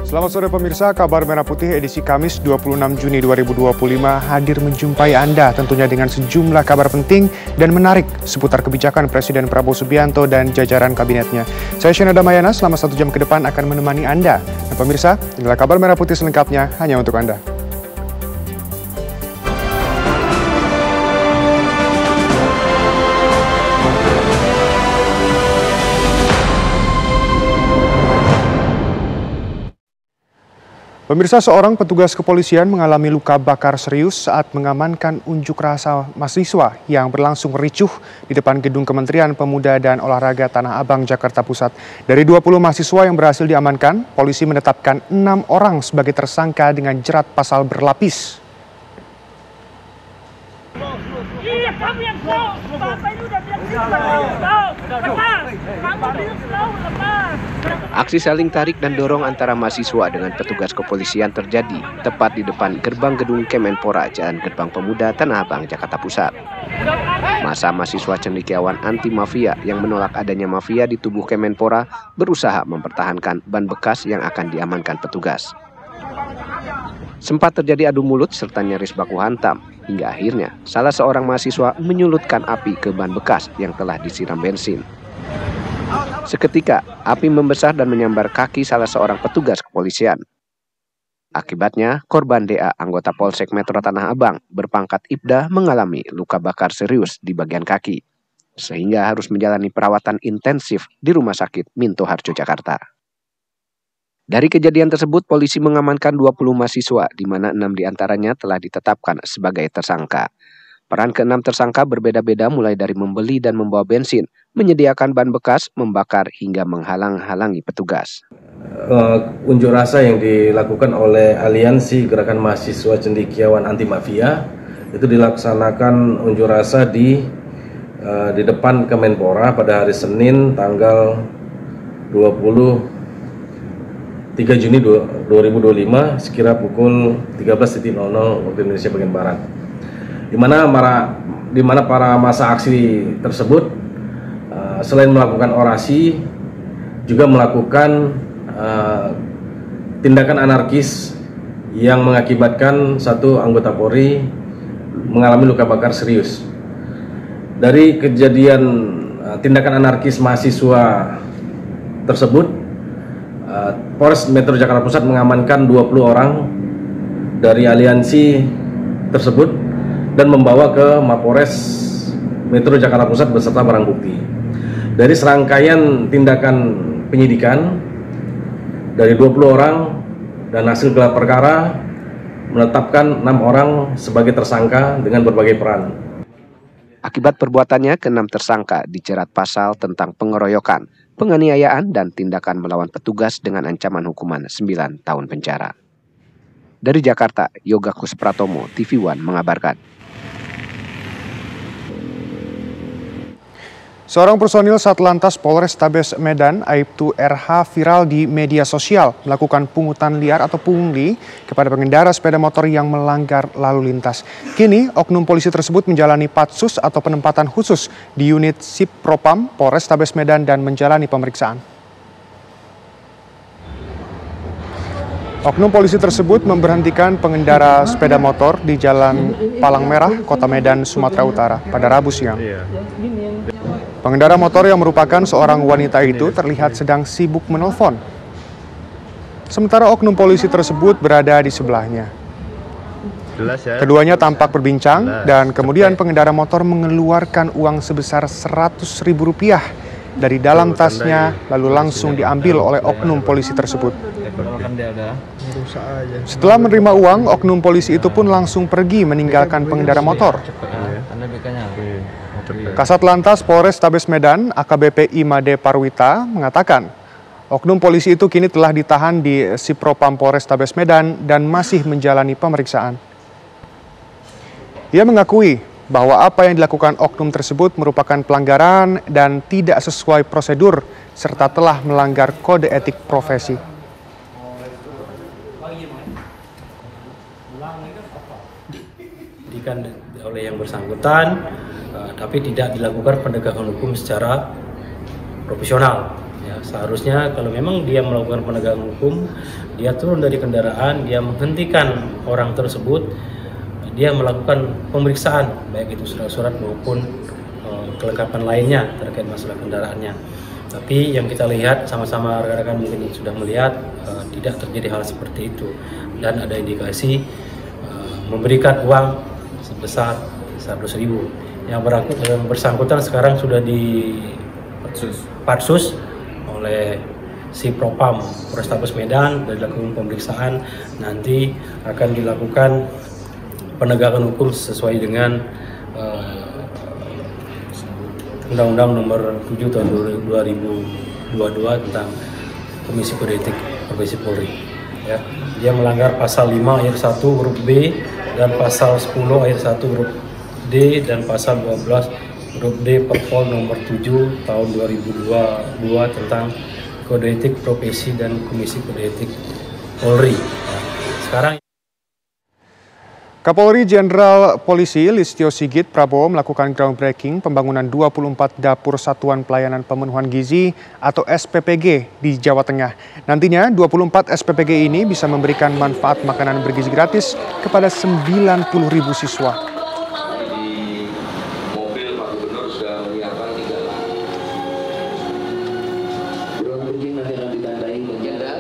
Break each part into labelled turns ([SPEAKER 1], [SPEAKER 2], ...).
[SPEAKER 1] Selamat sore pemirsa, Kabar Merah Putih edisi Kamis 26 Juni 2025 hadir menjumpai Anda tentunya dengan sejumlah kabar penting dan menarik seputar kebijakan Presiden Prabowo Subianto dan jajaran kabinetnya. Saya Shena Damayana, selama 1 jam ke depan akan menemani Anda. Dan pemirsa, inilah Kabar Merah Putih selengkapnya hanya untuk Anda. Pemirsa, seorang petugas kepolisian mengalami luka bakar serius saat mengamankan unjuk rasa mahasiswa yang berlangsung ricuh di depan gedung Kementerian Pemuda dan Olahraga Tanah Abang, Jakarta Pusat. Dari 20 mahasiswa yang berhasil diamankan, polisi menetapkan 6 orang sebagai tersangka dengan jerat pasal berlapis.
[SPEAKER 2] Iya, kamu yang slow. Bapak ini udah bilang lepas. Kamu bilang slow, lepas.
[SPEAKER 3] Aksi saling tarik dan dorong antara mahasiswa dengan petugas kepolisian terjadi tepat di depan gerbang gedung Kemenpora Jalan Gerbang Pemuda Tanah Abang, Jakarta Pusat. Masa mahasiswa cendekiawan anti mafia yang menolak adanya mafia di tubuh Kemenpora berusaha mempertahankan ban bekas yang akan diamankan petugas. Sempat terjadi adu mulut serta nyaris baku hantam, hingga akhirnya salah seorang mahasiswa menyulutkan api ke ban bekas yang telah disiram bensin. Seketika, api membesar dan menyambar kaki salah seorang petugas kepolisian. Akibatnya, korban DA anggota Polsek Metro Tanah Abang berpangkat Ibda mengalami luka bakar serius di bagian kaki, sehingga harus menjalani perawatan intensif di Rumah Sakit Minto Harjo, Jakarta. Dari kejadian tersebut, polisi mengamankan 20 mahasiswa, di mana 6 diantaranya telah ditetapkan sebagai tersangka. Peran ke-6 tersangka berbeda-beda mulai dari membeli dan membawa bensin, menyediakan ban bekas, membakar, hingga menghalang-halangi petugas.
[SPEAKER 4] Unjuk rasa yang dilakukan oleh Aliansi Gerakan Mahasiswa Cendekiawan Anti Mafia itu dilaksanakan unjuk rasa di depan Kemenpora pada hari Senin tanggal 23 Juni 2025 sekira pukul 13.00 waktu Indonesia bagian Barat. Di mana para massa aksi tersebut selain melakukan orasi juga melakukan tindakan anarkis yang mengakibatkan satu anggota Polri mengalami luka bakar serius. Dari kejadian tindakan anarkis mahasiswa tersebut, Polres Metro Jakarta Pusat mengamankan 20 orang dari aliansi tersebut dan membawa ke Mapores Metro Jakarta Pusat beserta barang bukti. Dari serangkaian tindakan penyidikan dari 20 orang dan hasil gelar perkara menetapkan 6 orang sebagai tersangka dengan berbagai peran.
[SPEAKER 3] Akibat perbuatannya, ke-6 tersangka dijerat pasal tentang pengeroyokan, penganiayaan, dan tindakan melawan petugas dengan ancaman hukuman 9 tahun penjara. Dari Jakarta, Yoga Kuspratomo, TV One mengabarkan.
[SPEAKER 1] Seorang personil Satlantas Polrestabes Medan, Aibtu RH, viral di media sosial melakukan pungutan liar atau pungli kepada pengendara sepeda motor yang melanggar lalu lintas. Kini, oknum polisi tersebut menjalani patsus atau penempatan khusus di unit Sipropam Polrestabes Medan dan menjalani pemeriksaan. Oknum polisi tersebut memberhentikan pengendara sepeda motor di Jalan Palang Merah, Kota Medan, Sumatera Utara pada Rabu siang. Pengendara motor yang merupakan seorang wanita itu terlihat sedang sibuk menelpon. Sementara oknum polisi tersebut berada di sebelahnya. Keduanya tampak berbincang dan kemudian pengendara motor mengeluarkan uang sebesar Rp100.000 dari dalam tasnya lalu langsung diambil oleh oknum polisi tersebut. Setelah menerima uang, oknum polisi itu pun langsung pergi meninggalkan pengendara motor. Kasat Lantas Polrestabes Medan, AKBP Imade Parwita, mengatakan oknum polisi itu kini telah ditahan di Sipropam Polrestabes Medan dan masih menjalani pemeriksaan. Ia mengakui bahwa apa yang dilakukan oknum tersebut merupakan pelanggaran dan tidak sesuai prosedur serta telah melanggar kode etik profesi.
[SPEAKER 5] Didikan oleh yang bersangkutan, tapi tidak dilakukan penegakan hukum secara profesional. Ya, seharusnya kalau memang dia melakukan penegakan hukum, dia turun dari kendaraan, dia menghentikan orang tersebut, dia melakukan pemeriksaan, baik itu surat-surat maupun kelengkapan lainnya terkait masalah kendaraannya. Tapi yang kita lihat sama-sama rekan-rekan mungkin sudah melihat tidak terjadi hal seperti itu, dan ada indikasi memberikan uang sebesar 100.000. Yang bersangkutan sekarang sudah di Patsus oleh si Propam Polrestabes Medan, dan dilakukan pemeriksaan. Nanti akan dilakukan penegakan hukum sesuai dengan Undang-Undang Nomor 7 Tahun 2022 tentang Komisi Kode Etik Profesi Polri. Ya, dia melanggar pasal 5 ayat 1 huruf B dan pasal 10 ayat 1 huruf D dan pasal 12 huruf D Perpol Nomor 7 Tahun 2022 tentang Kode Etik Profesi dan Komisi Kode Etik Polri. Ya, sekarang
[SPEAKER 1] Kapolri Jenderal Polisi Listio Sigit Prabowo melakukan groundbreaking pembangunan 24 dapur Satuan Pelayanan Pemenuhan Gizi atau SPPG di Jawa Tengah. Nantinya 24 SPPG ini bisa memberikan manfaat makanan bergizi gratis kepada 90.000 siswa.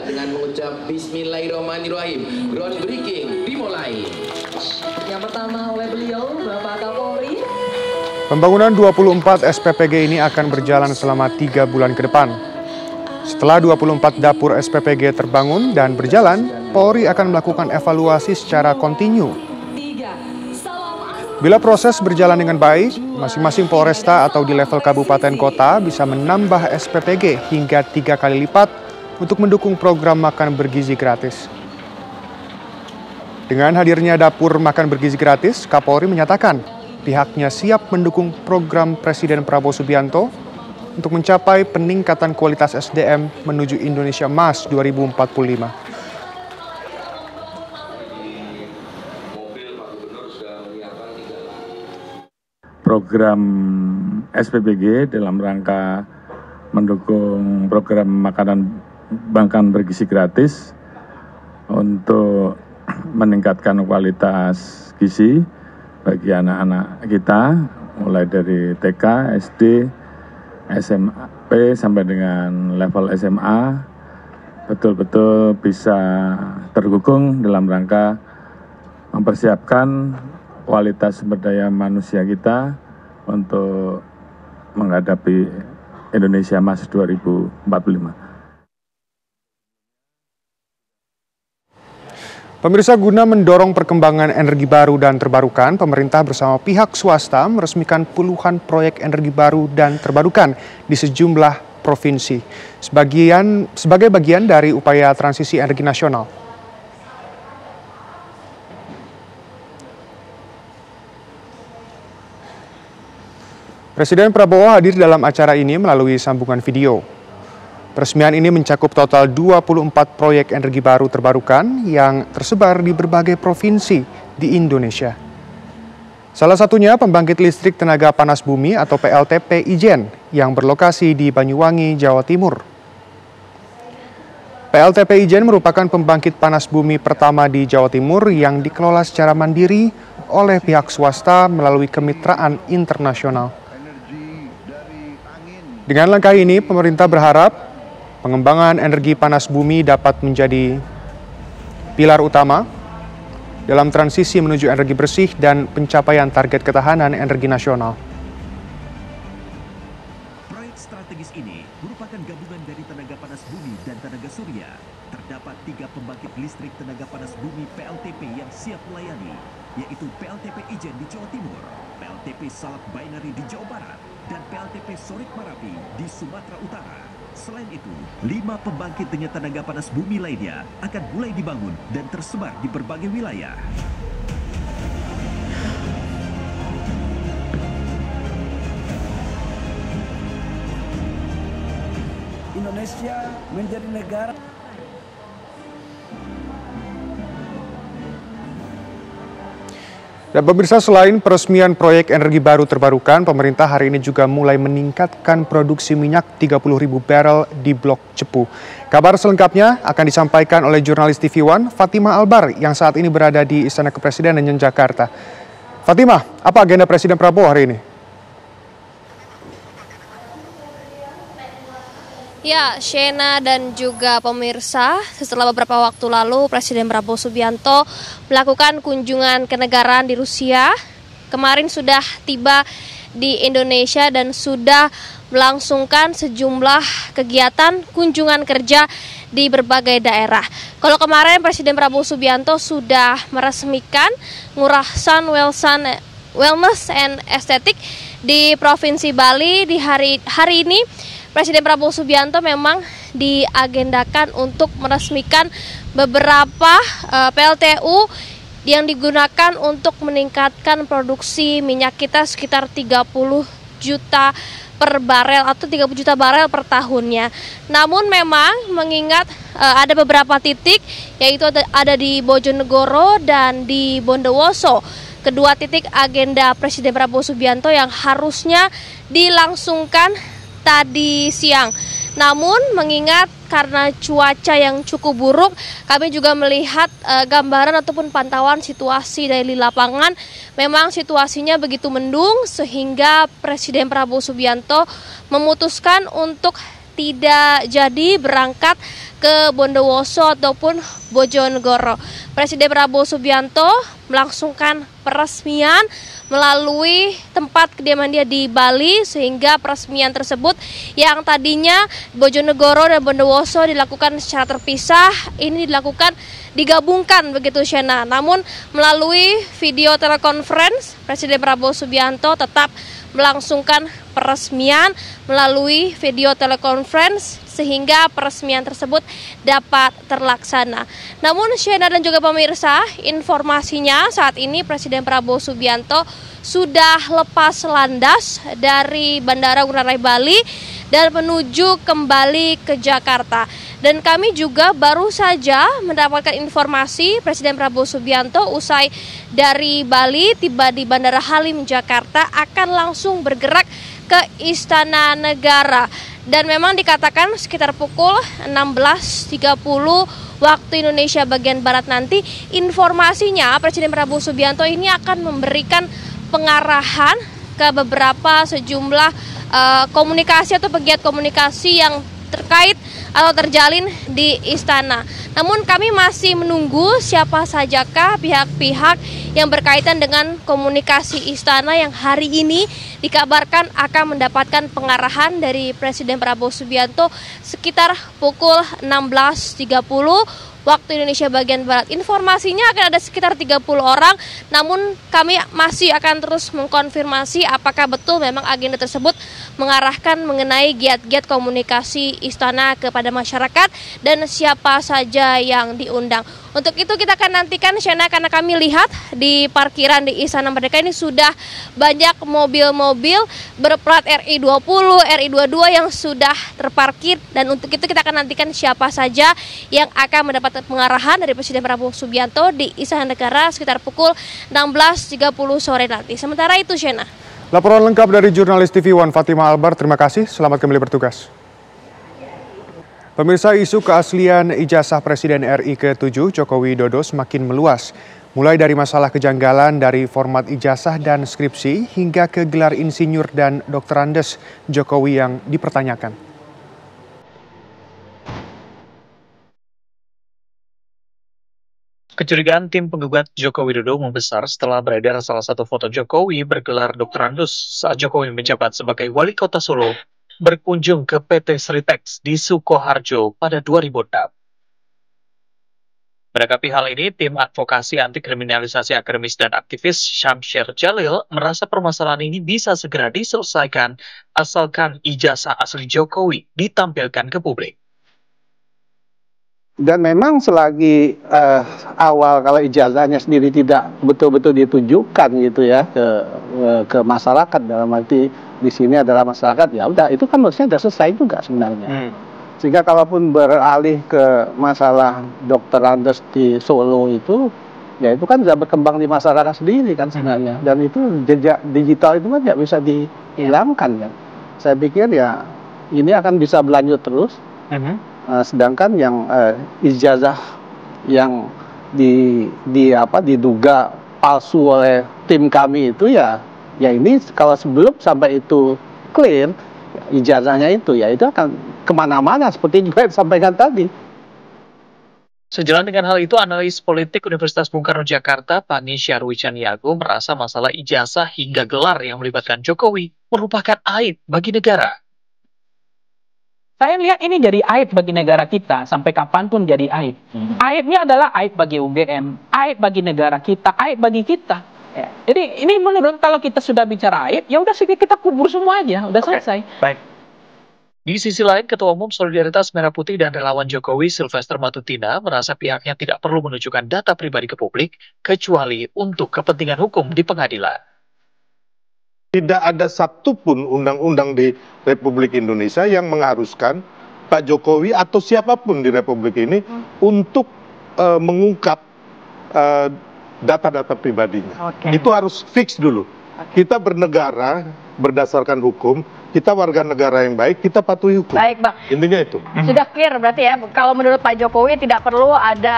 [SPEAKER 6] Dengan mengucap Bismillahirrahmanirrahim, groundbreaking dimulai. Yang pertama oleh beliau, Bapak Kapolri.
[SPEAKER 1] Pembangunan 24 SPPG ini akan berjalan selama 3 bulan ke depan. Setelah 24 dapur SPPG terbangun dan berjalan, Polri akan melakukan evaluasi secara kontinu. Bila proses berjalan dengan baik, masing-masing Polresta atau di level kabupaten kota bisa menambah SPPG hingga 3 kali lipat untuk mendukung program makan bergizi gratis. Dengan hadirnya dapur makan bergizi gratis, Kapolri menyatakan pihaknya siap mendukung program Presiden Prabowo Subianto untuk mencapai peningkatan kualitas SDM menuju Indonesia Emas 2045.
[SPEAKER 7] Program SPPG dalam rangka mendukung program makan bergizi gratis untuk meningkatkan kualitas gizi bagi anak-anak kita mulai dari TK, SD, SMP sampai dengan level SMA betul-betul bisa terhubung dalam rangka mempersiapkan kualitas sumber daya manusia kita untuk menghadapi Indonesia Emas 2045.
[SPEAKER 1] Pemirsa, guna mendorong perkembangan energi baru dan terbarukan, pemerintah bersama pihak swasta meresmikan puluhan proyek energi baru dan terbarukan di sejumlah provinsi. Sebagai bagian dari upaya transisi energi nasional. Presiden Prabowo hadir dalam acara ini melalui sambungan video. Peresmian ini mencakup total 24 proyek energi baru terbarukan yang tersebar di berbagai provinsi di Indonesia. Salah satunya pembangkit listrik tenaga panas bumi atau PLTP Ijen yang berlokasi di Banyuwangi, Jawa Timur. PLTP Ijen merupakan pembangkit panas bumi pertama di Jawa Timur yang dikelola secara mandiri oleh pihak swasta melalui kemitraan internasional. Dengan langkah ini, pemerintah berharap pengembangan energi panas bumi dapat menjadi pilar utama dalam transisi menuju energi bersih dan pencapaian target ketahanan energi nasional.
[SPEAKER 8] Proyek strategis ini merupakan gabungan dari tenaga panas bumi dan tenaga surya. Terdapat 3 pembangkit listrik tenaga panas bumi PLTP yang siap melayani, yaitu PLTP Ijen di Jawa Timur, PLTP Salak Binary di Jawa Barat, dan PLTP Sorik Marapi di Sumatera Utara. Selain itu, 5 pembangkit dengan tenaga panas bumi lainnya akan mulai dibangun dan tersebar di berbagai wilayah.
[SPEAKER 9] Indonesia menjadi negara
[SPEAKER 1] Dan pemirsa, selain peresmian proyek energi baru terbarukan, pemerintah hari ini juga mulai meningkatkan produksi minyak 30.000 barel di Blok Cepu. Kabar selengkapnya akan disampaikan oleh jurnalis TV One Fatimah Albar yang saat ini berada di Istana Kepresidenan Jakarta. Fatimah, apa agenda Presiden Prabowo hari ini?
[SPEAKER 10] Ya, Shena dan juga pemirsa, setelah beberapa waktu lalu Presiden Prabowo Subianto melakukan kunjungan kenegaraan di Rusia. Kemarin sudah tiba di Indonesia dan sudah melangsungkan sejumlah kegiatan kunjungan kerja di berbagai daerah. Kalau kemarin Presiden Prabowo Subianto sudah meresmikan Ngurah Wellness and Estetik di Provinsi Bali. Di hari ini Presiden Prabowo Subianto memang diagendakan untuk meresmikan beberapa PLTU yang digunakan untuk meningkatkan produksi minyak kita sekitar 30 juta per barel atau 30 juta barel per tahunnya. Namun memang mengingat ada beberapa titik, yaitu ada di Bojonegoro dan di Bondowoso. Kedua titik agenda Presiden Prabowo Subianto yang harusnya dilangsungkan tadi siang. Namun mengingat karena cuaca yang cukup buruk, kami juga melihat gambaran ataupun pantauan situasi dari lapangan. Memang situasinya begitu mendung sehingga Presiden Prabowo Subianto memutuskan untuk tidak jadi berangkat ke Bondowoso ataupun Bojonegoro. Presiden Prabowo Subianto melangsungkan peresmian melalui tempat kediaman dia di Bali, sehingga peresmian tersebut yang tadinya Bojonegoro dan Bondowoso dilakukan secara terpisah, ini digabungkan begitu Shena. Namun melalui video telekonferensi, Presiden Prabowo Subianto tetap melangsungkan peresmian melalui video telekonferensi sehingga peresmian tersebut dapat terlaksana. Namun Shena dan juga pemirsa, informasinya saat ini Presiden Prabowo Subianto sudah lepas landas dari Bandara Ngurah Rai Bali dan menuju kembali ke Jakarta. Dan kami juga baru saja mendapatkan informasi Presiden Prabowo Subianto usai dari Bali tiba di Bandara Halim Jakarta akan langsung bergerak ke Istana Negara. Dan memang dikatakan sekitar pukul 16.30 waktu Indonesia bagian Barat nanti, informasinya Presiden Prabowo Subianto ini akan memberikan pengarahan ke beberapa sejumlah komunikasi atau pegiat komunikasi yang terkait atau terjalin di istana. Namun kami masih menunggu siapa sajakah pihak-pihak yang berkaitan dengan komunikasi istana yang hari ini dikabarkan akan mendapatkan pengarahan dari Presiden Prabowo Subianto sekitar pukul 16.30 waktu Indonesia bagian Barat. Informasinya akan ada sekitar 30 orang, namun kami masih akan terus mengkonfirmasi apakah betul memang agenda tersebut mengarahkan mengenai giat-giat komunikasi istana kepada masyarakat dan siapa saja yang diundang. Untuk itu kita akan nantikan Shena, karena kami lihat di parkiran di Istana Merdeka ini sudah banyak mobil-mobil berplat RI20, RI22 yang sudah terparkir, dan untuk itu kita akan nantikan siapa saja yang akan mendapat pengarahan dari Presiden Prabowo Subianto di Istana Negara sekitar pukul 16.30 sore nanti. Sementara itu Shena.
[SPEAKER 1] Laporan lengkap dari jurnalis TV One Fatimah Albar, terima kasih, selamat kembali bertugas. Pemirsa, isu keaslian ijazah Presiden RI ke-7 Joko Widodo semakin meluas. Mulai dari masalah kejanggalan dari format ijazah dan skripsi hingga ke gelar insinyur dan doktorandes Jokowi yang dipertanyakan.
[SPEAKER 11] Kecurigaan tim penggugat Joko Widodo membesar setelah beredar salah satu foto Jokowi bergelar doktorandus saat Jokowi menjabat sebagai wali kota Solo berkunjung ke PT Sritex di Sukoharjo pada 2006. Menanggapi hal ini, tim advokasi anti kriminalisasi akademis dan aktivis Syamsir Jalil merasa permasalahan ini bisa segera diselesaikan asalkan ijazah asli Jokowi ditampilkan ke publik.
[SPEAKER 12] Dan memang selagi awal kalau ijazahnya sendiri tidak betul-betul ditujukan gitu ya ke masyarakat, dalam arti di sini adalah masyarakat, ya udah itu kan maksudnya sudah selesai juga sebenarnya. Sehingga kalaupun beralih ke masalah dokterandes di Solo itu ya itu kan bisa berkembang di masyarakat sendiri kan sebenarnya. Dan itu jejak digital itu kan tidak bisa dihilangkan kan. Saya pikir ya ini akan bisa berlanjut terus. Sedangkan yang ijazah yang diduga palsu oleh tim kami itu ya ini kalau sebelum sampai itu clear ijazahnya itu akan kemana-mana seperti juga yang disampaikan tadi.
[SPEAKER 11] Sejalan dengan hal itu, analis politik Universitas Bung Karno Jakarta, Pani Syarwi Caniago, merasa masalah ijazah hingga gelar yang melibatkan Jokowi merupakan aib bagi negara.
[SPEAKER 13] Saya lihat ini jadi aib bagi negara kita, sampai kapanpun jadi aib. Aibnya adalah aib bagi UGM, aib bagi negara kita, aib bagi kita. Ya. Jadi ini menurut kalau kita sudah bicara aib, ya udah sih kita kubur semua aja, udah selesai.
[SPEAKER 11] Baik. Di sisi lain, Ketua Umum Solidaritas Merah Putih dan relawan Jokowi, Sylvester Matutina, merasa pihaknya tidak perlu menunjukkan data pribadi ke publik, kecuali untuk kepentingan hukum di pengadilan.
[SPEAKER 14] Tidak ada satupun undang-undang di Republik Indonesia yang mengharuskan Pak Jokowi atau siapapun di Republik ini untuk mengungkap data-data pribadinya. Itu harus fix dulu. Kita bernegara berdasarkan hukum, kita warga negara yang baik, kita patuhi hukum.
[SPEAKER 15] Baik, Bang.
[SPEAKER 14] Intinya itu.
[SPEAKER 15] Sudah clear berarti ya, kalau menurut Pak Jokowi tidak perlu ada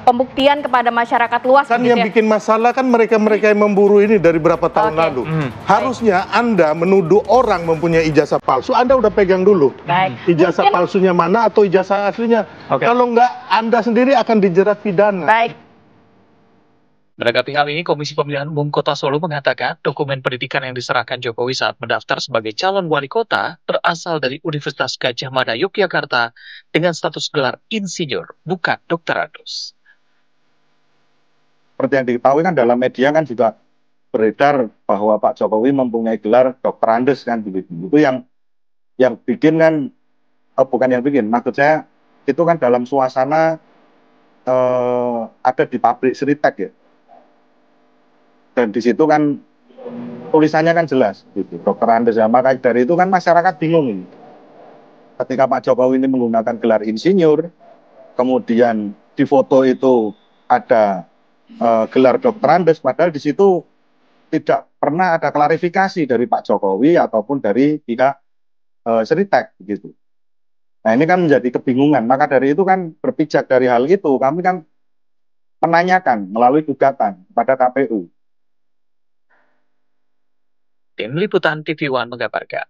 [SPEAKER 15] pembuktian kepada masyarakat luas.
[SPEAKER 14] Kan yang bikin masalah kan mereka-mereka yang memburu ini dari berapa tahun lalu. Harusnya Anda menuduh orang mempunyai ijazah palsu, Anda udah pegang dulu. Ijazah palsunya mana atau ijazah aslinya. Kalau enggak, Anda sendiri akan dijerat pidana.
[SPEAKER 15] Baik.
[SPEAKER 11] Menanggapi hal ini, Komisi Pemilihan Umum Kota Solo mengatakan dokumen pendidikan yang diserahkan Jokowi saat mendaftar sebagai calon wali kota berasal dari Universitas Gadjah Mada Yogyakarta dengan status gelar insinyur, bukan doktorandus.
[SPEAKER 16] Seperti yang diketahui kan dalam media kan juga beredar bahwa Pak Jokowi mempunyai gelar doktorandus kan begitu. Itu yang bikin kan, bukan yang bikin, maksud saya itu kan dalam suasana ada di pabrik Sritek ya. Dan di situ kan tulisannya kan jelas, gitu, doktorandus ya. Maka dari itu kan masyarakat bingung ini. Ketika Pak Jokowi ini menggunakan gelar insinyur, kemudian di foto itu ada gelar doktorandus, padahal di situ tidak pernah ada klarifikasi dari Pak Jokowi ataupun dari pihak Sritek, gitu. Nah ini kan menjadi kebingungan. Maka dari itu kan berpijak dari hal itu, kami kan menanyakan melalui gugatan pada KPU.
[SPEAKER 11] Tim Liputan TV One mengabarkan.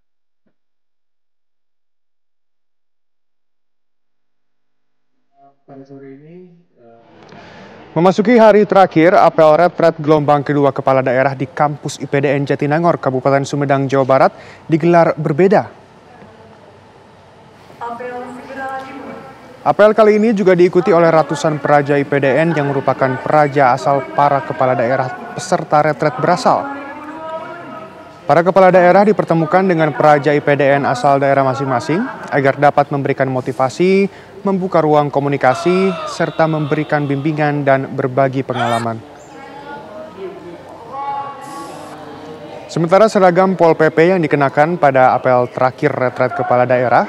[SPEAKER 1] Memasuki hari terakhir, apel retret gelombang kedua kepala daerah di kampus IPDN Jatinangor, Kabupaten Sumedang, Jawa Barat digelar berbeda. Apel kali ini juga diikuti oleh ratusan peraja IPDN yang merupakan peraja asal para kepala daerah peserta retret berasal. Para kepala daerah dipertemukan dengan peraja IPDN asal daerah masing-masing agar dapat memberikan motivasi, membuka ruang komunikasi, serta memberikan bimbingan dan berbagi pengalaman. Sementara seragam Pol PP yang dikenakan pada apel terakhir retret kepala daerah,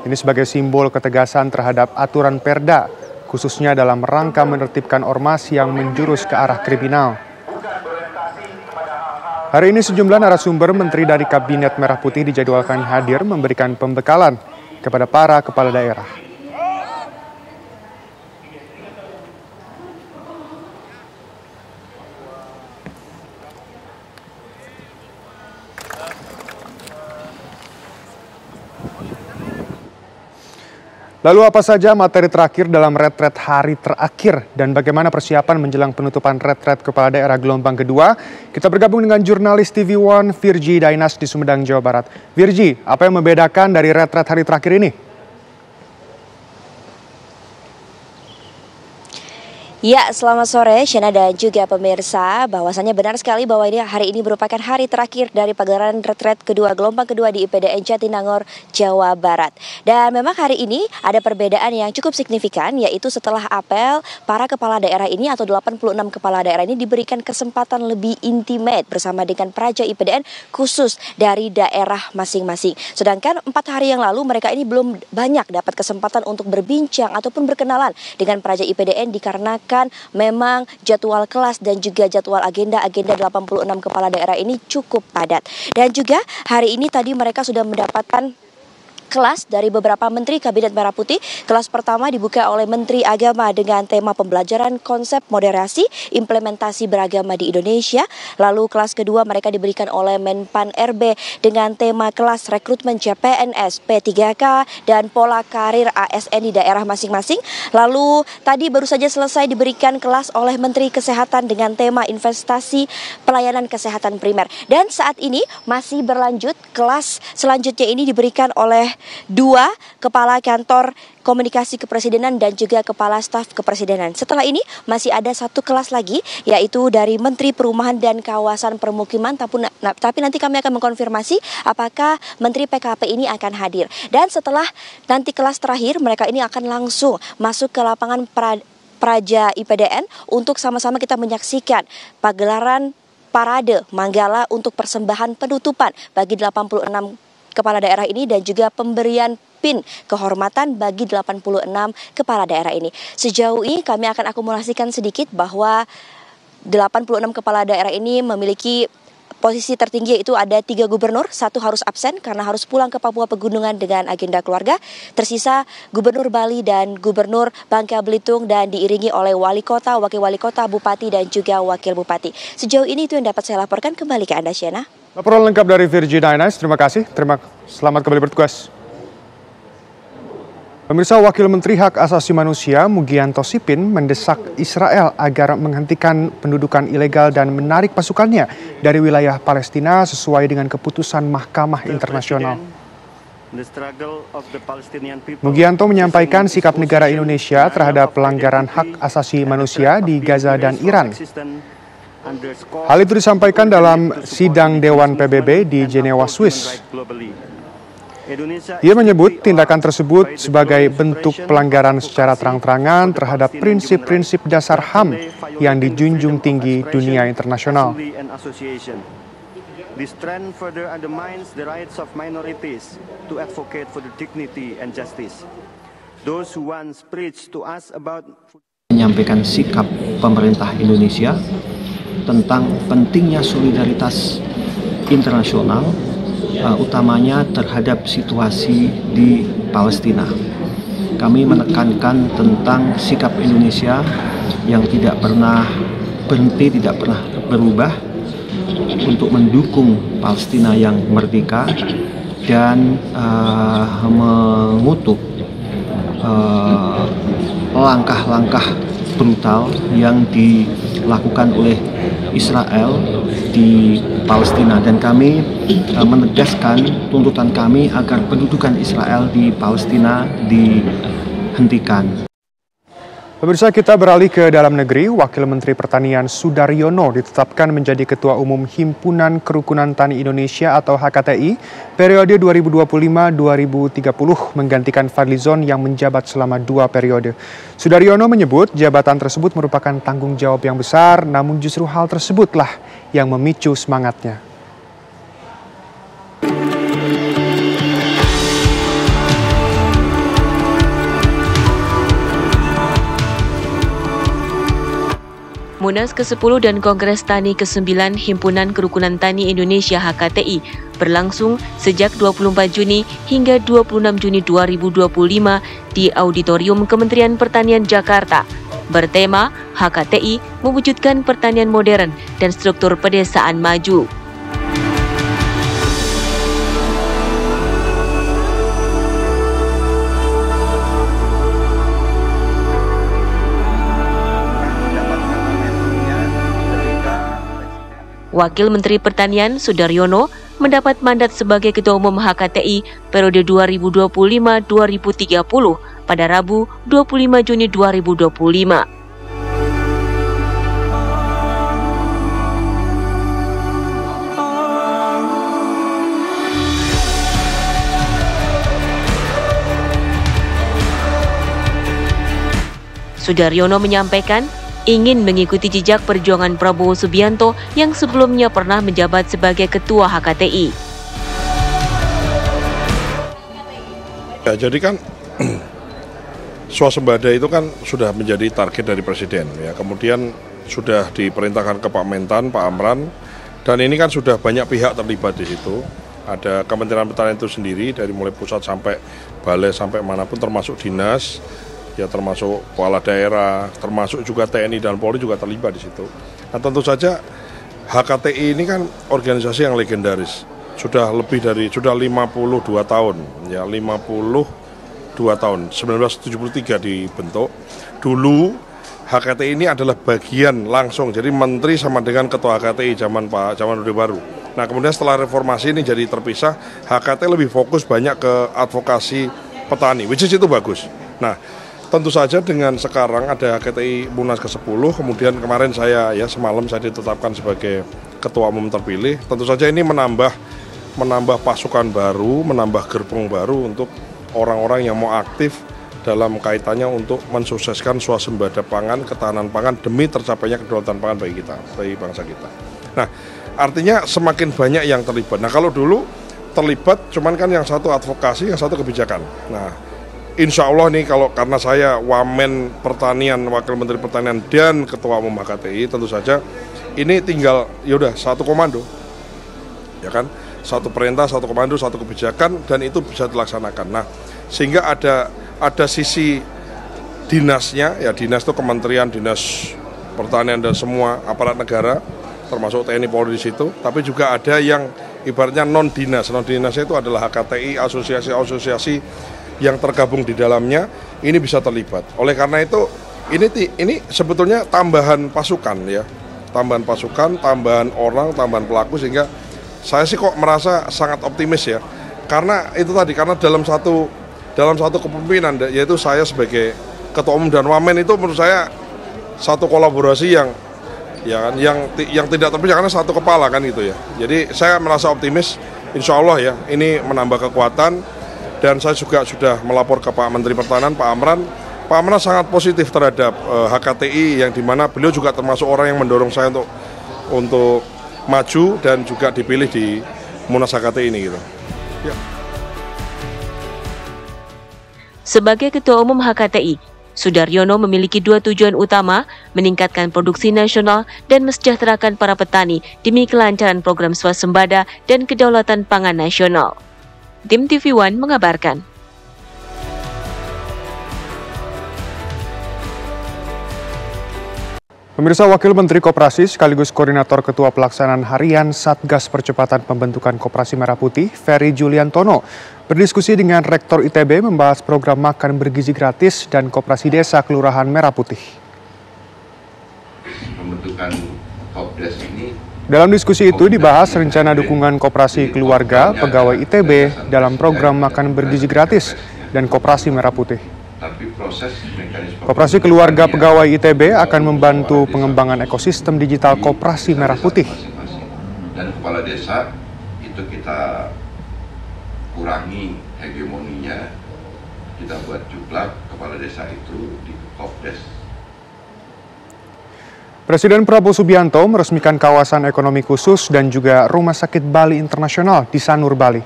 [SPEAKER 1] ini sebagai simbol ketegasan terhadap aturan Perda, khususnya dalam rangka menertibkan ormas yang menjurus ke arah kriminal. Hari ini sejumlah narasumber menteri dari Kabinet Merah Putih dijadwalkan hadir memberikan pembekalan kepada para kepala daerah. Lalu apa saja materi terakhir dalam retret hari terakhir dan bagaimana persiapan menjelang penutupan retret kepala daerah gelombang kedua? Kita bergabung dengan jurnalis TV One Virgi Dainas di Sumedang, Jawa Barat. Virgi, apa yang membedakan dari retret hari terakhir ini?
[SPEAKER 17] Ya, selamat sore Shena dan juga pemirsa. Bahwasannya benar sekali bahwa hari ini merupakan hari terakhir dari pagelaran retret kedua gelombang kedua di IPDN Jatinangor, Jawa Barat. Dan memang hari ini ada perbedaan yang cukup signifikan, yaitu setelah apel para kepala daerah ini atau 86 kepala daerah ini diberikan kesempatan lebih intimate bersama dengan peraja IPDN khusus dari daerah masing-masing. Sedangkan 4 hari yang lalu mereka ini belum banyak dapat kesempatan untuk berbincang ataupun berkenalan dengan peraja IPDN dikarenakan dikarenakan memang jadwal kelas dan juga jadwal agenda 86 kepala daerah ini cukup padat. Dan juga hari ini tadi mereka sudah mendapatkan kelas dari beberapa menteri Kabinet Merah Putih. Kelas pertama dibuka oleh Menteri Agama dengan tema pembelajaran konsep moderasi implementasi beragama di Indonesia. Lalu kelas kedua mereka diberikan oleh Menpan RB dengan tema kelas rekrutmen CPNS, P3K, dan pola karir ASN di daerah masing-masing. Lalu tadi baru saja selesai diberikan kelas oleh Menteri Kesehatan dengan tema investasi pelayanan kesehatan primer. Dan saat ini masih berlanjut, kelas selanjutnya ini diberikan oleh 2 kepala kantor komunikasi kepresidenan dan juga kepala staf kepresidenan. Setelah ini masih ada 1 kelas lagi, yaitu dari Menteri Perumahan dan Kawasan Permukiman, tapi nanti kami akan mengkonfirmasi apakah Menteri PKP ini akan hadir. Dan setelah nanti kelas terakhir, mereka ini akan langsung masuk ke lapangan Praja IPDN untuk sama-sama kita menyaksikan pagelaran parade Manggala untuk persembahan penutupan bagi 86 kepala daerah ini dan juga pemberian PIN kehormatan bagi 86 kepala daerah ini. Sejauh ini kami akan akumulasikan sedikit bahwa 86 kepala daerah ini memiliki posisi tertinggi, yaitu ada 3 gubernur, 1 harus absen karena harus pulang ke Papua Pegunungan dengan agenda keluarga. Tersisa Gubernur Bali dan Gubernur Bangka Belitung dan diiringi oleh wali kota, wakil wali kota, bupati dan juga wakil bupati. Sejauh ini itu yang dapat saya laporkan. Kembali ke Anda, Shena.
[SPEAKER 1] Laporan lengkap dari Virginia Inais, terima kasih. Selamat kembali bertugas. Pemirsa, Wakil Menteri Hak Asasi Manusia Mugianto Sipin mendesak Israel agar menghentikan pendudukan ilegal dan menarik pasukannya dari wilayah Palestina sesuai dengan keputusan Mahkamah Internasional. Mugianto menyampaikan sikap negara Indonesia terhadap pelanggaran hak asasi manusia di Gaza dan Iran. Hal itu disampaikan dalam sidang Dewan PBB di Jenewa, Swiss. Ia menyebut tindakan tersebut sebagai bentuk pelanggaran secara terang-terangan terhadap prinsip-prinsip dasar HAM yang dijunjung tinggi dunia internasional.
[SPEAKER 18] This trend further undermines the rights of minorities to advocate for the dignity and justice. Those who once preached to us about
[SPEAKER 19] menyampaikan sikap pemerintah Indonesia tentang pentingnya solidaritas internasional, utamanya terhadap situasi di Palestina. Kami menekankan tentang sikap Indonesia yang tidak pernah berhenti, tidak pernah berubah untuk mendukung Palestina yang merdeka dan mengutuk langkah-langkah brutal yang dilakukan oleh Israel di Palestina, dan kami menegaskan tuntutan kami agar pendudukan Israel di Palestina dihentikan.
[SPEAKER 1] Pemirsa, kita beralih ke dalam negeri. Wakil Menteri Pertanian Sudaryono ditetapkan menjadi Ketua Umum Himpunan Kerukunan Tani Indonesia atau HKTI periode 2025-2030 menggantikan Fadlizon yang menjabat selama 2 periode. Sudaryono menyebut jabatan tersebut merupakan tanggung jawab yang besar, namun justru hal tersebutlah yang memicu semangatnya.
[SPEAKER 20] Munas ke-10 dan Kongres Tani ke-9 Himpunan Kerukunan Tani Indonesia HKTI berlangsung sejak 24 Juni hingga 26 Juni 2025 di Auditorium Kementerian Pertanian Jakarta. Bertema HKTI mewujudkan pertanian modern dan struktur pedesaan maju. Wakil Menteri Pertanian Sudaryono mendapat mandat sebagai Ketua Umum HKTI periode 2025-2030 pada Rabu 25 Juni 2025. Sudaryono menyampaikan ingin mengikuti jejak perjuangan Prabowo Subianto yang sebelumnya pernah menjabat sebagai Ketua HKTI.
[SPEAKER 14] Ya, jadi kan
[SPEAKER 21] swasembada itu kan sudah menjadi target dari Presiden ya. Kemudian sudah diperintahkan ke Pak Mentan, Pak Amran, dan ini kan sudah banyak pihak terlibat di situ. Ada Kementerian Pertanian itu sendiri dari mulai pusat sampai balai sampai manapun, termasuk dinas, ya termasuk kepala daerah, termasuk juga TNI dan Polri juga terlibat di situ. Nah tentu saja HKTI ini kan organisasi yang legendaris, sudah 52 tahun, ya 52 tahun, 1973 dibentuk. Dulu HKTI ini adalah bagian langsung, jadi menteri sama dengan ketua HKTI zaman Orde Baru. Nah kemudian setelah reformasi ini jadi terpisah, HKTI lebih fokus banyak ke advokasi petani, which is itu bagus. Nah tentu saja dengan sekarang ada HKTI Munas ke-10, kemudian kemarin semalam saya ditetapkan sebagai ketua umum terpilih, tentu saja ini menambah pasukan baru, menambah gerbong baru untuk orang-orang yang mau aktif dalam kaitannya untuk mensukseskan swasembada pangan, ketahanan pangan demi tercapainya kedaulatan pangan bagi kita, bagi bangsa kita. Nah, artinya semakin banyak yang terlibat. Nah, kalau dulu terlibat cuman kan yang satu advokasi, yang satu kebijakan. Nah, insya Allah nih karena saya Wamen Pertanian, Wakil Menteri Pertanian dan Ketua Umum HKTI, tentu saja ini tinggal yaudah satu komando, ya kan? Satu perintah, satu komando, satu kebijakan, dan itu bisa dilaksanakan. Nah, sehingga ada sisi dinasnya, ya dinas itu kementerian, dinas pertanian dan semua aparat negara, termasuk TNI Polri di situ. Tapi juga ada yang ibaratnya non dinasnya itu adalah HKTI, asosiasi-asosiasi yang tergabung di dalamnya, ini bisa terlibat. Oleh karena itu ini sebetulnya tambahan pasukan ya, tambahan orang, tambahan pelaku, sehingga saya sih kok merasa sangat optimis ya. Karena itu tadi, karena dalam satu kepemimpinan, yaitu saya sebagai ketua umum dan wamen, itu menurut saya satu kolaborasi yang tidak terpisah karena satu kepala kan gitu ya. Jadi saya merasa optimis, insya Allah ya ini menambah kekuatan, dan saya juga sudah melapor ke Pak Menteri Pertahanan, Pak Amran. Pak Amran sangat positif terhadap HKTI, yang dimana beliau juga termasuk orang yang mendorong saya untuk maju dan juga dipilih di Munas HKTI ini gitu. Ya.
[SPEAKER 20] Sebagai Ketua Umum HKTI, Sudaryono memiliki dua tujuan utama, meningkatkan produksi nasional dan mesejahterakan para petani demi kelancaran program swasembada dan kedaulatan pangan nasional. Tim TV One mengabarkan.
[SPEAKER 1] Pemirsa, Wakil Menteri Koperasi sekaligus Koordinator Ketua Pelaksanaan Harian Satgas Percepatan Pembentukan Koperasi Merah Putih, Ferry Juliantono, berdiskusi dengan Rektor ITB membahas program makan bergizi gratis dan Koperasi Desa Kelurahan Merah Putih.
[SPEAKER 22] Pembentukan Kopdes ini.
[SPEAKER 1] Dalam diskusi itu dibahas rencana dukungan koperasi keluarga pegawai ITB dalam program makan bergizi gratis dan Koperasi Merah Putih. Koperasi keluarga pegawai ITB akan membantu pengembangan ekosistem digital Koperasi Merah Putih.
[SPEAKER 22] Dan kepala desa itu kita kurangi hegemoninya, kita buat juklak kepala desa itu di Kopdes.
[SPEAKER 1] Presiden Prabowo Subianto meresmikan kawasan ekonomi khusus dan juga Rumah Sakit Bali Internasional di Sanur, Bali.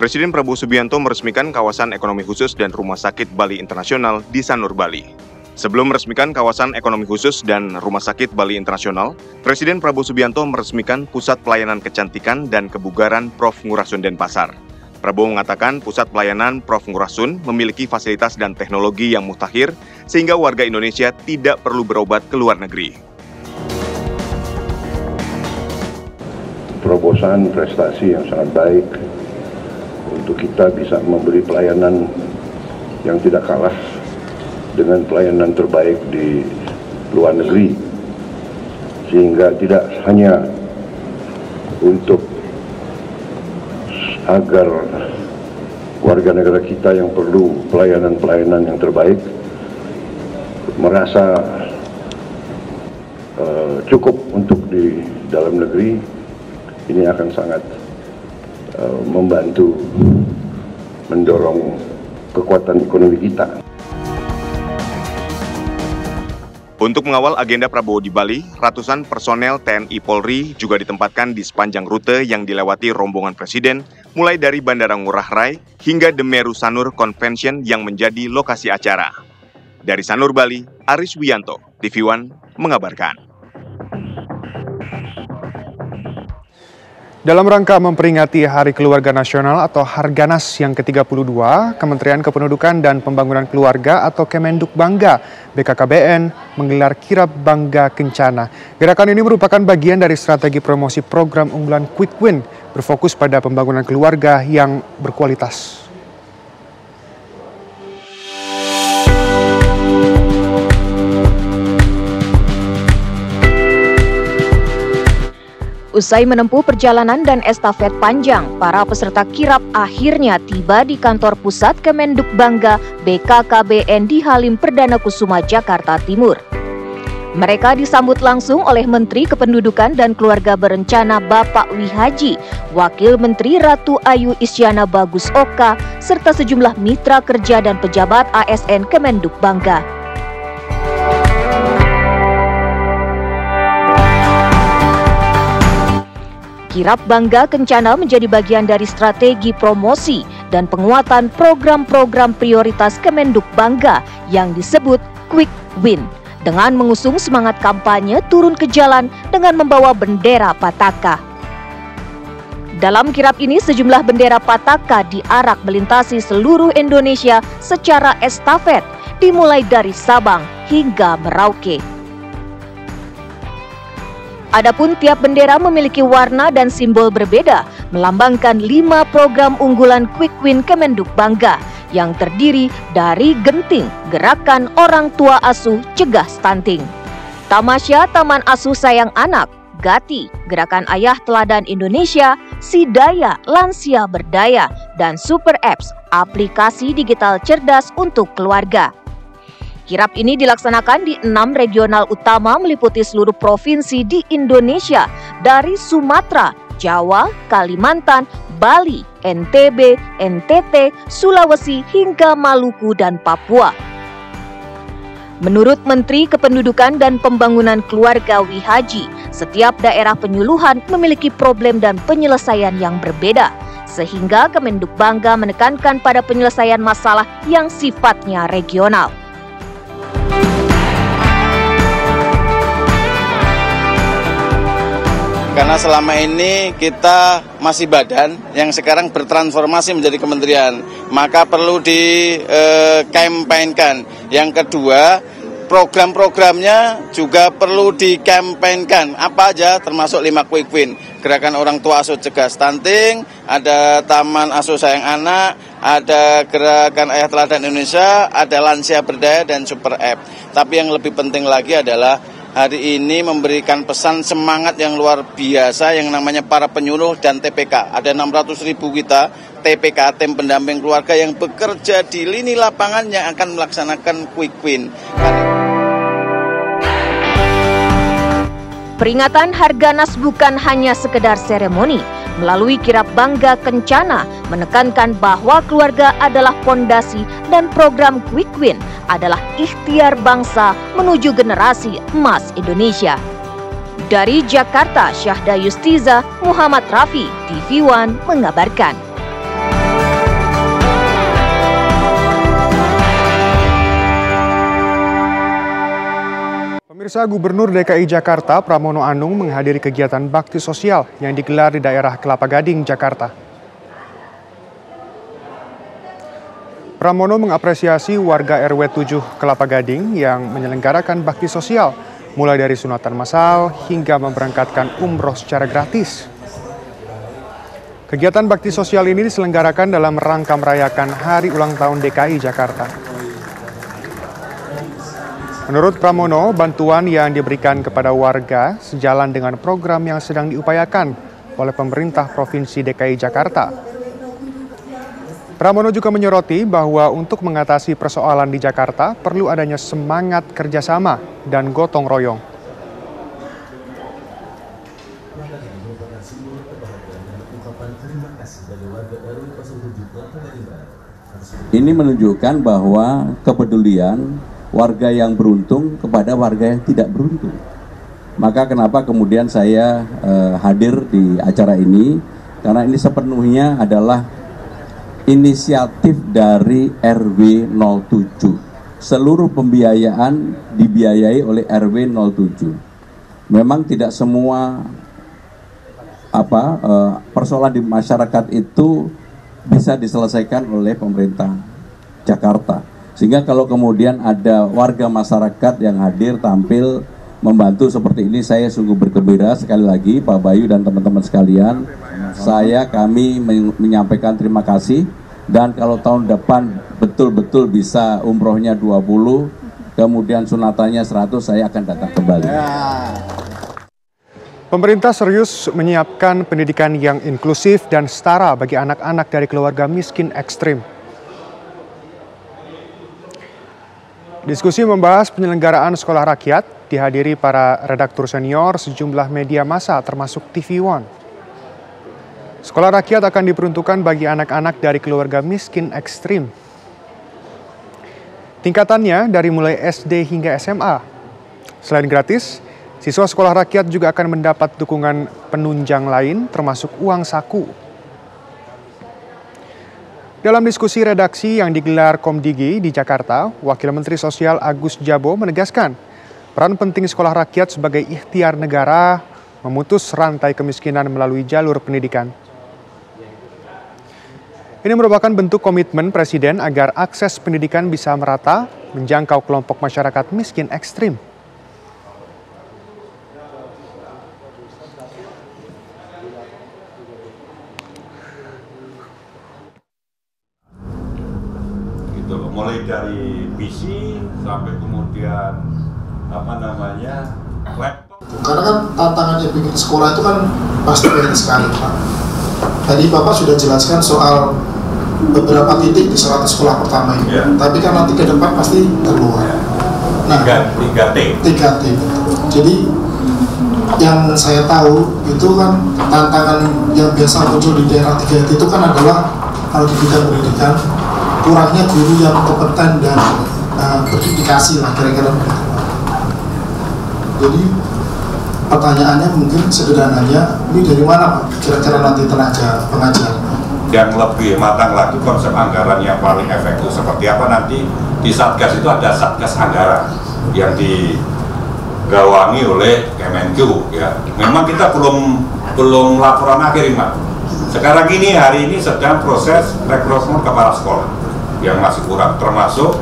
[SPEAKER 23] Presiden Prabowo Subianto meresmikan kawasan ekonomi khusus dan Rumah Sakit Bali Internasional di Sanur, Bali. Sebelum meresmikan kawasan ekonomi khusus dan Rumah Sakit Bali Internasional, Presiden Prabowo Subianto meresmikan Pusat Pelayanan Kecantikan dan Kebugaran Prof. Ngurasun Denpasar. Prabowo mengatakan Pusat Pelayanan Prof. Ngurasun memiliki fasilitas dan teknologi yang mutakhir sehingga warga Indonesia tidak perlu berobat ke luar negeri.
[SPEAKER 24] Terobosan prestasi yang sangat baik untuk kita bisa memberi pelayanan yang tidak kalah dengan pelayanan terbaik di luar negeri, sehingga tidak hanya untuk agar warga negara kita yang perlu pelayanan-pelayanan yang terbaik merasa cukup untuk di dalam negeri, ini akan sangat membantu mendorong kekuatan ekonomi kita.
[SPEAKER 23] Untuk mengawal agenda Prabowo di Bali, ratusan personel TNI Polri juga ditempatkan di sepanjang rute yang dilewati rombongan Presiden, mulai dari Bandara Ngurah Rai hingga The Meru Sanur Convention yang menjadi lokasi acara. Dari Sanur Bali, Aris Wiyanto, TV One, mengabarkan.
[SPEAKER 1] Dalam rangka memperingati Hari Keluarga Nasional atau Harganas yang ke-32, Kementerian Kependudukan dan Pembangunan Keluarga atau Kemenduk Bangga BKKBN menggelar Kirap Bangga Kencana. Gerakan ini merupakan bagian dari strategi promosi program unggulan Quick Win berfokus pada pembangunan keluarga yang berkualitas.
[SPEAKER 2] Usai menempuh perjalanan dan estafet panjang, para peserta kirap akhirnya tiba di kantor pusat Kemenduk Bangga BKKBN di Halim Perdana Kusuma, Jakarta Timur. Mereka disambut langsung oleh Menteri Kependudukan dan Keluarga Berencana Bapak Wihaji, Wakil Menteri Ratu Ayu Isyana Bagus Oka, serta sejumlah mitra kerja dan pejabat ASN Kemenduk Bangga. Kirap Bangga Kencana menjadi bagian dari strategi promosi dan penguatan program-program prioritas Kemenduk Bangga yang disebut Quick Win, dengan mengusung semangat kampanye turun ke jalan dengan membawa bendera Pataka. Dalam kirap ini sejumlah bendera Pataka diarak melintasi seluruh Indonesia secara estafet, dimulai dari Sabang hingga Merauke. Adapun tiap bendera memiliki warna dan simbol berbeda, melambangkan 5 program unggulan Quick Win Kemenduk Bangga yang terdiri dari Genting, Gerakan Orang Tua Asuh Cegah Stunting, Tamasya Taman Asuh Sayang Anak, Gati, Gerakan Ayah Teladan Indonesia, Sidaya Lansia Berdaya, dan Super Apps, aplikasi digital cerdas untuk keluarga. Kirap ini dilaksanakan di 6 regional utama meliputi seluruh provinsi di Indonesia, dari Sumatera, Jawa, Kalimantan, Bali, NTB, NTT, Sulawesi, hingga Maluku dan Papua. Menurut Menteri Kependudukan dan Pembangunan Keluarga Wihaji, setiap daerah penyuluhan memiliki problem dan penyelesaian yang berbeda, sehingga Kemenduk Bangga menekankan pada penyelesaian masalah yang sifatnya regional.
[SPEAKER 3] Karena selama ini kita masih badan yang sekarang bertransformasi menjadi kementerian, maka perlu dikampanyekan. Yang kedua, program-programnya juga perlu dikampanyekan. Apa aja, termasuk 5 Quick Win. Gerakan Orang Tua Asuh Cegah Stunting, ada Taman Asuh Sayang Anak, ada Gerakan Ayah Teladan Indonesia, ada Lansia Berdaya, dan Super App. Tapi yang lebih penting lagi adalah hari ini memberikan pesan semangat yang luar biasa yang namanya para penyuluh dan TPK. Ada 600.000 kita TPK, tim pendamping keluarga, yang bekerja di lini lapangan yang akan melaksanakan Quick Win.
[SPEAKER 2] Peringatan Harganas bukan hanya sekedar seremoni. Melalui Kirap Bangga Kencana menekankan bahwa keluarga adalah fondasi dan program Quick Win adalah ikhtiar bangsa menuju generasi emas Indonesia. Dari Jakarta, Syahda Yustiza, Muhammad Rafi, TV One mengabarkan.
[SPEAKER 1] Pemirsa, Gubernur DKI Jakarta Pramono Anung menghadiri kegiatan bakti sosial yang digelar di daerah Kelapa Gading, Jakarta. Pramono mengapresiasi warga RW 7 Kelapa Gading yang menyelenggarakan bakti sosial, mulai dari sunatan massal hingga memberangkatkan umroh secara gratis. Kegiatan bakti sosial ini diselenggarakan dalam rangka merayakan Hari Ulang Tahun DKI Jakarta. Menurut Pramono, bantuan yang diberikan kepada warga sejalan dengan program yang sedang diupayakan oleh pemerintah Provinsi DKI Jakarta. Pramono juga menyoroti bahwa untuk mengatasi persoalan di Jakarta perlu adanya semangat kerjasama dan gotong royong.
[SPEAKER 4] Ini menunjukkan bahwa kepedulian warga yang beruntung kepada warga yang tidak beruntung. Maka kenapa kemudian saya hadir di acara ini, karena ini sepenuhnya adalah inisiatif dari RW 07. Seluruh pembiayaan dibiayai oleh RW 07. Memang tidak semua persoalan di masyarakat itu bisa diselesaikan oleh pemerintah Jakarta. Sehingga kalau kemudian ada warga masyarakat yang hadir tampil membantu seperti ini, saya sungguh bergembira. Sekali lagi Pak Bayu dan teman-teman sekalian, kami menyampaikan terima kasih. Dan kalau tahun depan betul-betul bisa umrohnya 20, kemudian sunatannya 100, saya akan datang kembali.
[SPEAKER 1] Pemerintah serius menyiapkan pendidikan yang inklusif dan setara bagi anak-anak dari keluarga miskin ekstrim. Diskusi membahas penyelenggaraan sekolah rakyat dihadiri para redaktur senior sejumlah media massa termasuk TV One. Sekolah rakyat akan diperuntukkan bagi anak-anak dari keluarga miskin ekstrim. Tingkatannya dari mulai SD hingga SMA. Selain gratis, siswa sekolah rakyat juga akan mendapat dukungan penunjang lain termasuk uang saku. Dalam diskusi redaksi yang digelar Komdigi di Jakarta, Wakil Menteri Sosial Agus Jabo menegaskan peran penting sekolah rakyat sebagai ikhtiar negara memutus rantai kemiskinan melalui jalur pendidikan. Ini merupakan bentuk komitmen Presiden agar akses pendidikan bisa merata menjangkau kelompok masyarakat miskin ekstrim.
[SPEAKER 5] Mulai dari visi sampai kemudian laptop.
[SPEAKER 6] Karena kan tantangannya bikin sekolah itu kan pasti banyak sekali, Pak. Tadi Bapak sudah jelaskan soal beberapa titik di 100 sekolah pertama ini, tapi kan nanti ke depan pasti keluar. Nah, 3T. Jadi yang saya tahu itu kan tantangan yang biasa muncul di daerah 3T itu kan adalah kalau di bidang pendidikan kurangnya guru yang kompeten dan berdedikasi lah kira-kira begitu. Jadi pertanyaannya mungkin sederhananya, ini dari mana Pak kira-kira nanti tenaga pengajar?
[SPEAKER 5] Yang lebih matang lagi konsep anggaran yang paling efektif seperti apa nanti di Satgas itu ada Satgas Anggaran yang digawangi oleh Kemenku ya. Memang kita belum laporan akhir Pak. Sekarang ini hari ini sedang proses rekrutmen kepala sekolah yang masih kurang, termasuk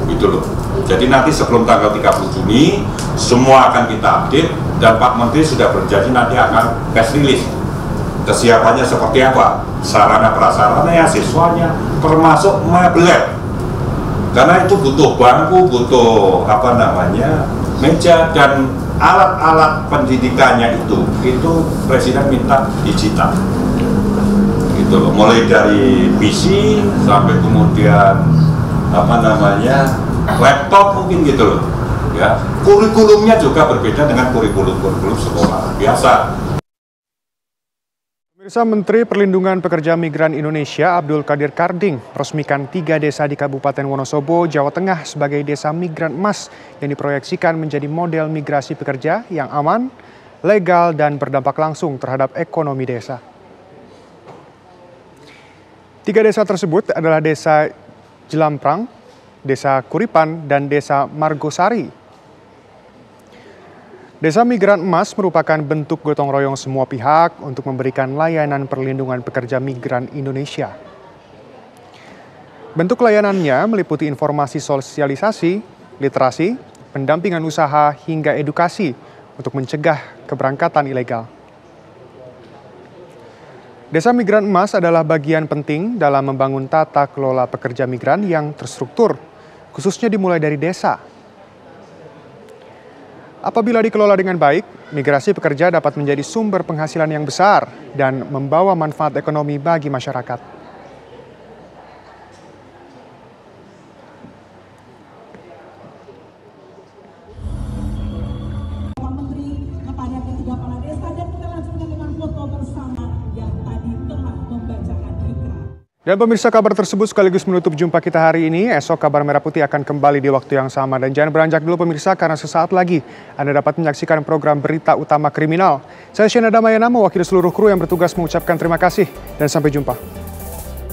[SPEAKER 5] itu loh. Jadi nanti sebelum tanggal 30 Juni semua akan kita update dan Pak Menteri sudah berjanji nanti akan press release kesiapannya seperti apa, sarana prasarananya, siswanya, termasuk mebel. Karena itu butuh bangku, butuh meja dan alat-alat pendidikannya itu Presiden minta digital. Gitu loh, mulai dari PC sampai kemudian laptop mungkin gitu loh ya. Kurikulumnya juga berbeda dengan kurikulum sekolah biasa.
[SPEAKER 1] Pemirsa, Menteri Perlindungan Pekerja Migran Indonesia Abdul Qadir Karding resmikan 3 desa di Kabupaten Wonosobo, Jawa Tengah sebagai desa migran emas yang diproyeksikan menjadi model migrasi pekerja yang aman, legal dan berdampak langsung terhadap ekonomi desa. 3 desa tersebut adalah Desa Jelamprang, Desa Kuripan, dan Desa Margosari. Desa Migran Emas merupakan bentuk gotong royong semua pihak untuk memberikan layanan perlindungan pekerja migran Indonesia. Bentuk layanannya meliputi informasi sosialisasi, literasi, pendampingan usaha, hingga edukasi untuk mencegah keberangkatan ilegal. Desa Migran Emas adalah bagian penting dalam membangun tata kelola pekerja migran yang terstruktur, khususnya dimulai dari desa. Apabila dikelola dengan baik, migrasi pekerja dapat menjadi sumber penghasilan yang besar dan membawa manfaat ekonomi bagi masyarakat.
[SPEAKER 7] Pak Menteri kepada ketiga kepala desa dan kita lanjutkan dengan foto bersama yang tadi telah membacakan ikrar.
[SPEAKER 1] Dan pemirsa, kabar tersebut sekaligus menutup jumpa kita hari ini. Esok Kabar Merah Putih akan kembali di waktu yang sama. Dan jangan beranjak dulu pemirsa, karena sesaat lagi Anda dapat menyaksikan program Berita Utama Kriminal. Saya Shena Damayana, mewakili seluruh kru yang bertugas mengucapkan terima kasih dan sampai jumpa.